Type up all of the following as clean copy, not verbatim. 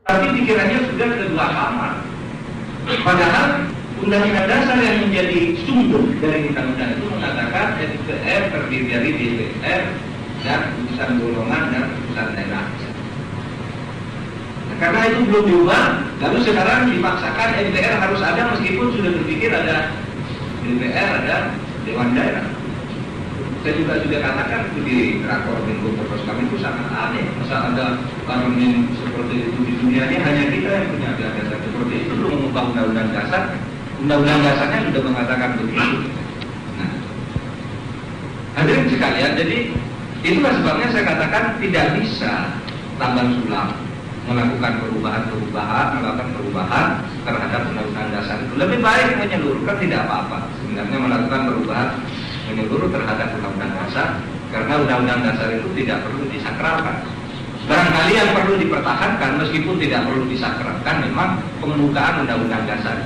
tapi pikirannya sudah ke dua kamar. Padahal Undang-Undang Dasar yang menjadi sumber dari undang-undang itu mengatakan MPR terdiri dari DPR dan utusan golongan dan utusan daerah. Nah, karena itu belum diubah, lalu sekarang dipaksakan MPR harus ada meskipun sudah berpikir ada DPR, ada Dewan Daerah. Saya juga sudah katakan itu di rakor Menko Polhukam kami itu sangat aneh. Masa ada parlemen seperti itu di dunia ini, hanya kita yang punya gagasan seperti itu belum mengubah undang-undang dasar. Undang-undang dasarnya sudah mengatakan begitu. Nah, hadirin sekalian, jadi itulah sebabnya saya katakan tidak bisa tambal sulam melakukan perubahan terhadap undang-undang dasar itu. Lebih baik menyeluruhkan, tidak apa-apa sebenarnya melakukan perubahan menyeluruh terhadap undang-undang dasar, karena undang-undang dasar itu tidak perlu disakralkan. Barangkali yang perlu dipertahankan meskipun tidak perlu disakralkan memang pembukaan undang-undang dasar.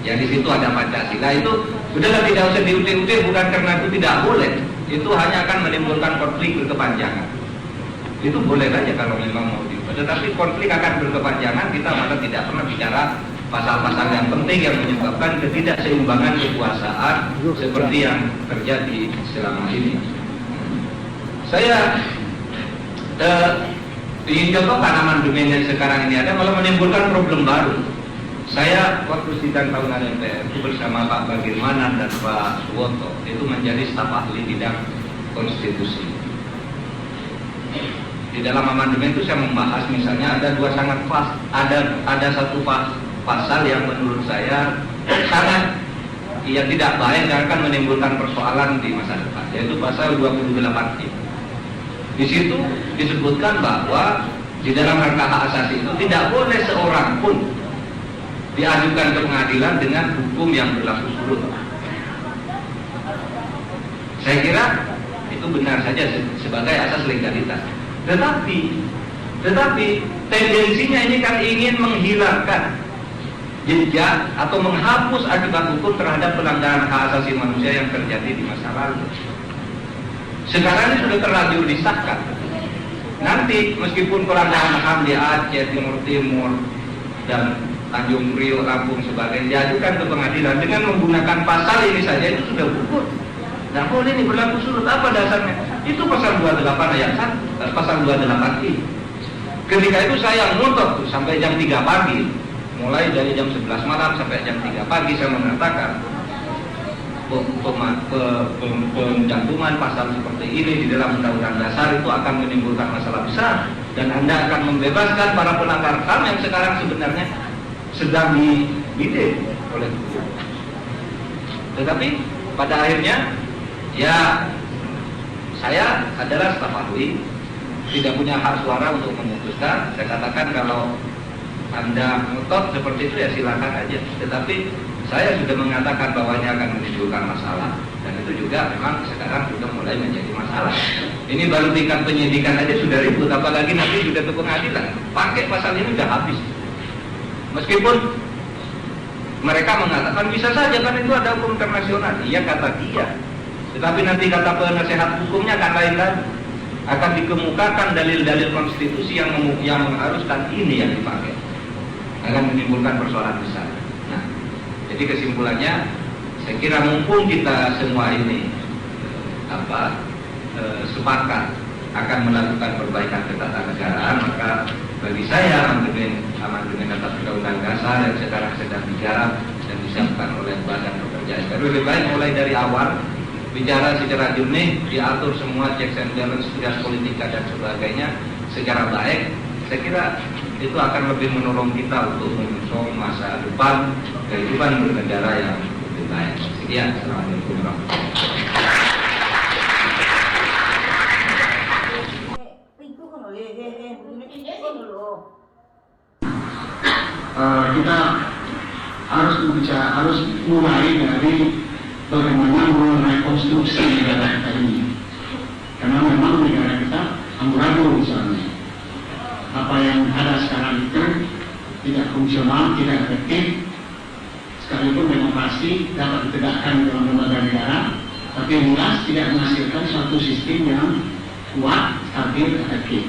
Ya di situ ada Pancasila, itu udahlah tidak usah diulik-ulik, bukan karena itu tidak boleh, itu hanya akan menimbulkan konflik berkepanjangan. Itu boleh saja kalau memang mau diubah, tetapi konflik akan berkepanjangan. Kita malah tidak pernah bicara pasal-pasal yang penting yang menyebabkan ketidakseimbangan kekuasaan seperti yang terjadi selama ini. Saya ingin contohkan amandemen yang sekarang ini ada malah menimbulkan problem baru. Saya waktu sidang tahunan MPR itu bersama Pak Bagirmanan dan Pak Suwoto itu menjadi staf ahli bidang konstitusi. Di dalam amandemen itu saya membahas misalnya ada dua sangat pas, ada satu pasal yang menurut saya sangat tidak baik dan akan menimbulkan persoalan di masa depan, yaitu pasal 28I. Di situ disebutkan bahwa di dalam rangka hak asasi itu tidak boleh seorang pun diajukan ke pengadilan dengan hukum yang berlaku surut. Saya kira itu benar saja sebagai asas legalitas. Tetapi tendensinya ini kan ingin menghilangkan jejak atau menghapus akibat hukum terhadap pelanggaran hak asasi manusia yang terjadi di masa lalu. Sekarang ini sudah terlanjur disahkan. Nanti meskipun pelanggaran HAM di Aceh, Timur Timur dan Tanjung Priok, Lampung sebagainya diajukan ke pengadilan dengan menggunakan pasal ini saja itu sudah gugur. Nah, boleh ini berlaku surut, apa dasarnya? Itu pasal 28 ayat 1, pasal 28I. Ketika itu saya ngotot sampai jam 3 pagi, mulai dari jam 11 malam sampai jam 3 pagi saya mengatakan pencantuman pasal seperti ini di dalam undang-undang dasar itu akan menimbulkan masalah besar dan Anda akan membebaskan para pelanggar HAM yang sekarang sebenarnya sedang dibidik oleh hukum. Tetapi pada akhirnya ya saya adalah staf ahli, tidak punya hak suara untuk memutuskan. Saya katakan kalau Anda ngotot seperti itu ya silakan aja. Tetapi saya sudah mengatakan bahwa ini akan menimbulkan masalah, dan itu juga memang sekarang sudah mulai menjadi masalah. Ini baru tingkat penyidikan aja sudah ribut, apalagi nanti sudah ke pengadilan. Pakai pasal ini sudah habis. Meskipun mereka mengatakan bisa saja kan itu ada hukum internasional, iya kata dia. Tetapi nanti kata penasehat hukumnya akan lain lagi. Akan dikemukakan dalil-dalil konstitusi yang mengharuskan ini yang dipakai. Akan menimbulkan persoalan besar. Nah, jadi kesimpulannya, saya kira mumpung kita semua ini sepakat akan melakukan perbaikan ketatanegaraan, maka bagi saya amandemen atas undang-undang dasar yang sekarang sedang digarap dan disiapkan oleh Badan Pekerja SK lebih baik mulai dari awal bicara secara jernih, diatur semua checks and balance, tugas politika dan sebagainya secara baik. Saya kira itu akan lebih menolong kita untuk menyusun masa depan kehidupan bernegara yang lebih baik. Sekian, assalamualaikum warahmatullahi wabarakatuh. Kita harus mulai dari bagaimana merekonstruksi negara kita ini, karena memang negara kita amburadul misalnya. Apa yang ada sekarang itu tidak fungsional, tidak efektif. Sekalipun demokrasi dapat ditegakkan dalam lembaga negara, tapi jelas tidak menghasilkan suatu sistem yang kuat, stabil, efektif.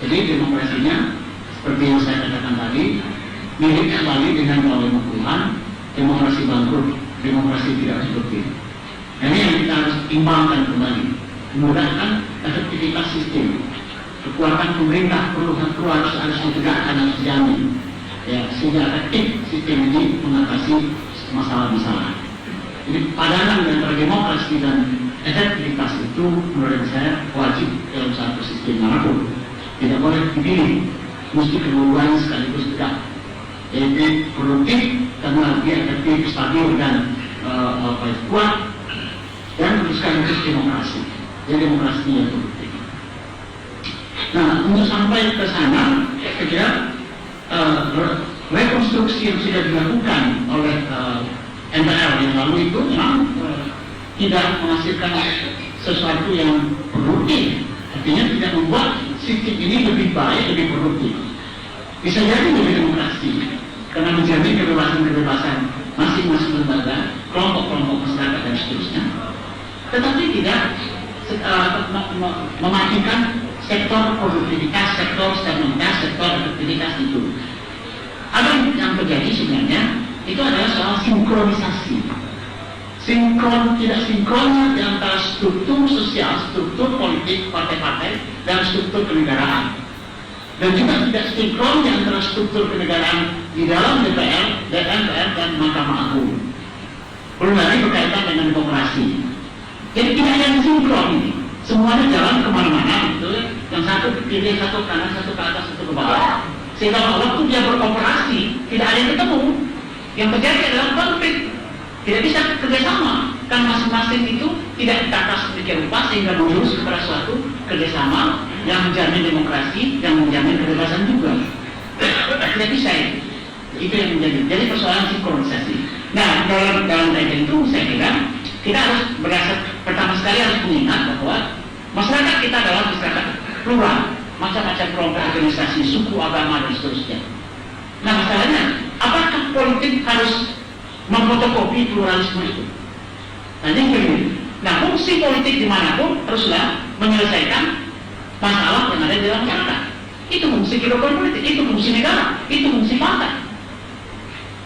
Jadi demokrasinya seperti yang saya katakan tadi, mirip kembali dengan tahun 50-an, demokrasi bangkrut, demokrasi tidak produktif. Ini yang kita harus imbangkan kembali, memudahkan efektivitas sistem, kekuatan pemerintah harus ditegakkan, harus dijamin, ya, sehingga efektif sistem ini mengatasi masalah-masalah. Jadi padanan antara demokrasi dan efektivitas itu menurut saya wajib dalam satu sistem manapun. Tidak boleh dipilih, mesti kedua-duanya sekaligus tegak. Yaitu produktif karena dia efektif, stabil dan kuat, dan sekaligus demokrasi. Jadi demokrasi yang produktif. Nah, untuk sampai ke sana, saya kira rekonstruksi yang sudah dilakukan oleh MPR yang lalu itu memang tidak menghasilkan sesuatu yang produktif. Artinya tidak membuat sistem ini lebih baik, lebih produktif. Bisa jadi lebih demokrasi, karena menjamin kebebasan-kebebasan masing-masing lembaga, kelompok-kelompok masyarakat dan seterusnya. Tetapi tidak mematikan sektor produktivitas, sektor stabilitas, sektor efektivitas itu. Ada yang terjadi sebenarnya itu adalah soal sinkronisasi. Tidak sinkronnya di antara struktur sosial, struktur politik partai-partai dan struktur kenegaraan. Dan juga tidak sinkron di antara struktur kenegaraan di dalam DPR, MPR dan Mahkamah Agung. Belum lagi berkaitan dengan demokrasi. Jadi tidak ada yang sinkron ini. Semuanya jalan kemana-mana, gitu. Yang satu ke kiri, satu ke kanan, satu ke atas, satu ke bawah. Sehingga waktu dia beroperasi, tidak ada yang ketemu. Yang terjadi adalah konflik. Tidak bisa kerjasama, kan masing-masing itu tidak ditata sedemikian rupa sehingga menjurus kepada suatu kerjasama yang menjamin demokrasi, yang menjamin kebebasan juga. Tidak bisa itu yang menjadi. Jadi persoalan sinkronisasi. Nah, dalam kaitan itu saya kira kita harus pertama sekali harus mengingat bahwa masyarakat kita adalah masyarakat plural, macam-macam kelompok, organisasi, suku, agama dan seterusnya. Nah, masalahnya, apakah politik harus memfotokopi pluralisme itu? Nah, ini begini. Nah, fungsi politik dimanapun haruslah menyelesaikan masalah yang ada di dalam masyarakat. Itu fungsi kehidupan politik, itu fungsi negara, itu fungsi partai,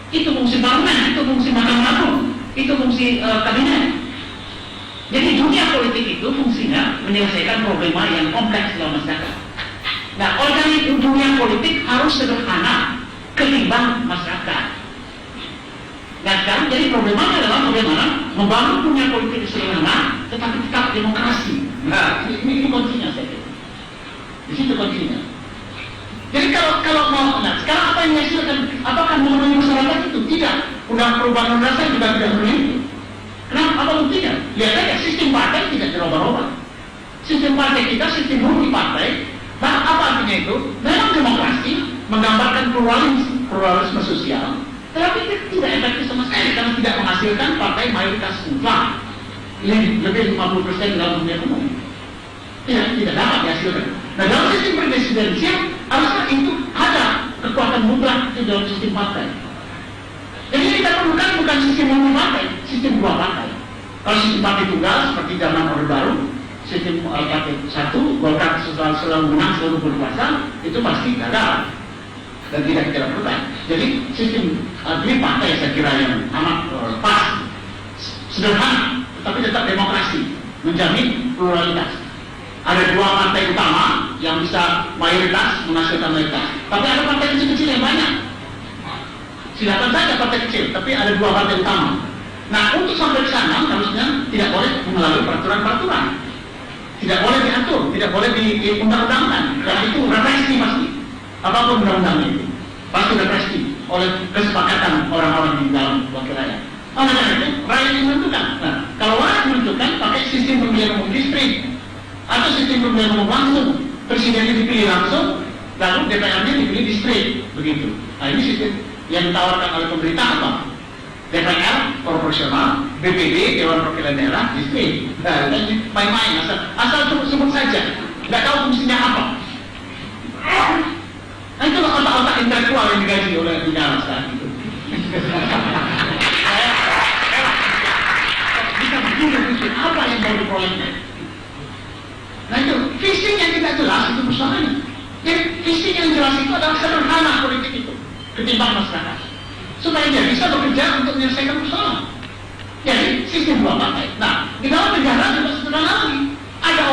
itu fungsi parlemen, itu fungsi Mahkamah Agung, itu fungsi kabinet. Jadi dunia politik itu fungsinya menyelesaikan problema yang kompleks dalam masyarakat. Nah, oleh karena itu dunia politik harus sederhana ketimbang masyarakat. Nah, sekarang jadi problemanya adalah bagaimana membangun dunia politik sederhana tetapi tetap demokrasi. Nah, ini kuncinya saya kira. Di situ kuncinya. Jadi kalau mau, nah sekarang apa yang dihasilkan? Apakah memenuhi masyarakat itu? Tidak. Perubahan undang-undang juga tidak memenuhi itu. Kenapa? Apa buktinya? Lihat aja, sistem partai tidak dirubah-rubah. Sistem partai kita, sistem multi-partai. Nah, apa artinya itu? Memang demokrasi menggambarkan pluralisme sosial, tetapi tidak efektif sama sekali karena tidak menghasilkan partai mayoritas mutlak. Lebih 50% dalam dunia umum. Tidak dapat dihasilkan. Nah, dalam sistem presidensial harusnya itu ada kekuatan mutlak di dalam sistem partai. Jadi yang kita perlukan bukan sistem multi-partai, sistem dua partai. Kalau sistem partai tunggal seperti zaman Orde Baru, sistem partai satu, Golkar selalu menang, selalu berkuasa, itu pasti gagal dan tidak kita lakukan. Jadi sistem tripartai saya kira yang amat pas, sederhana, tetapi tetap demokrasi, menjamin pluralitas. Ada dua partai utama yang bisa mayoritas, menghasilkan mayoritas, tapi ada partai kecil-kecil yang banyak. Silakan saja partai kecil, tapi ada dua partai utama. Nah, untuk sampai ke sana harusnya tidak boleh melalui peraturan-peraturan, tidak boleh diatur, tidak boleh diundang-undangkan. Karena itu represi pasti. Apapun undang-undang itu pasti represi oleh kesepakatan orang-orang di dalam wakil rakyat. Oleh karena itu rakyat yang menentukan. Nah, kalau rakyat menentukan pakai sistem pemilihan umum distrik atau sistem pemilihan umum langsung, presidennya dipilih langsung, lalu DPR-nya dipilih distrik, begitu. Nah, ini sistem yang ditawarkan oleh pemerintah apa? DPR proporsional, BPD Dewan Perwakilan Daerah distrik. Nah, main-main asal sebut saja, nggak tahu fungsinya apa. Nah, itu otak-otak intelektual yang digaji oleh negara saat itu. Bisa begini, apa yang mau diproyekkan? Nah, itu visi yang tidak jelas itu persoalannya. Jadi visi Prinsip yang jelas itu adalah sederhana politik itu ketimbang masyarakat, supaya dia bisa bekerja untuk menyelesaikan persoalan. Jadi sistem dua partai. Nah, di dalam negara juga sederhana lagi. Ada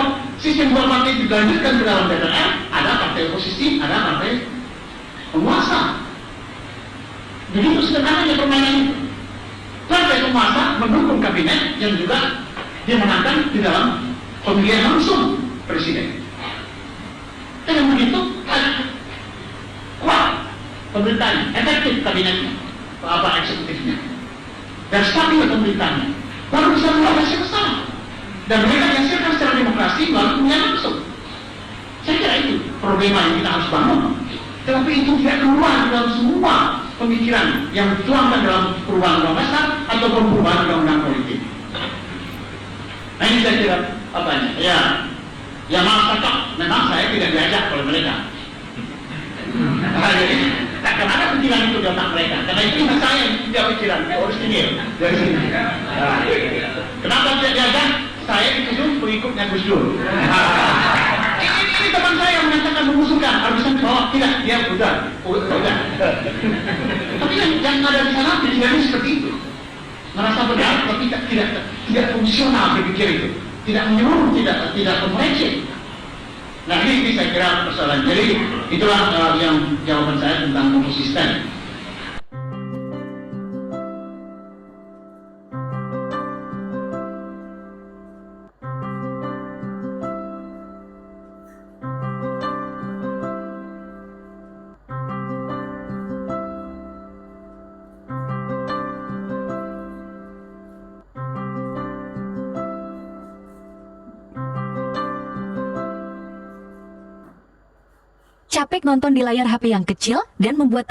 sistem dua partai dilanjutkan ke dalam DPR, ada partai oposisi, ada partai penguasa. Begitu sederhananya permainan itu. Partai penguasa mendukung kabinet yang juga dimenangkan di dalam pemilihan langsung presiden. Dengan begitu kuat pemerintahnya, efektif kabinetnya, eksekutifnya, dan stabil pemerintahnya, baru bisa mengatasi masalah. Dan mereka dihasilkan secara demokrasi melalui pemilihan langsung. Saya kira itu problema yang kita harus bangun. Tetapi itu tidak keluar dalam semua pemikiran yang dituangkan dalam perubahan undang dasar ataupun perubahan undang-undang politik. Nah ini saya kira ya maaf cakap, memang saya tidak diajak oleh mereka. Karena ada pikiran itu di otak mereka. Karena itu saya yang tidak pikiran, orisinil dari sini. Kenapa tidak diajak? Saya dituduh pengikutnya Gus Dur. Ini teman saya yang menyatakan mengusulkan, harusnya bahwa tidak, dia udah. Tapi yang ada di sana pikirannya seperti itu. Merasa benar, tapi tidak fungsional berpikir itu. Tidak menyeluruh, tidak komprehensif. Nah ini saya kira persoalan. Jadi itulah yang jawaban saya tentang konsisten. Capek nonton di layar HP yang kecil dan membuat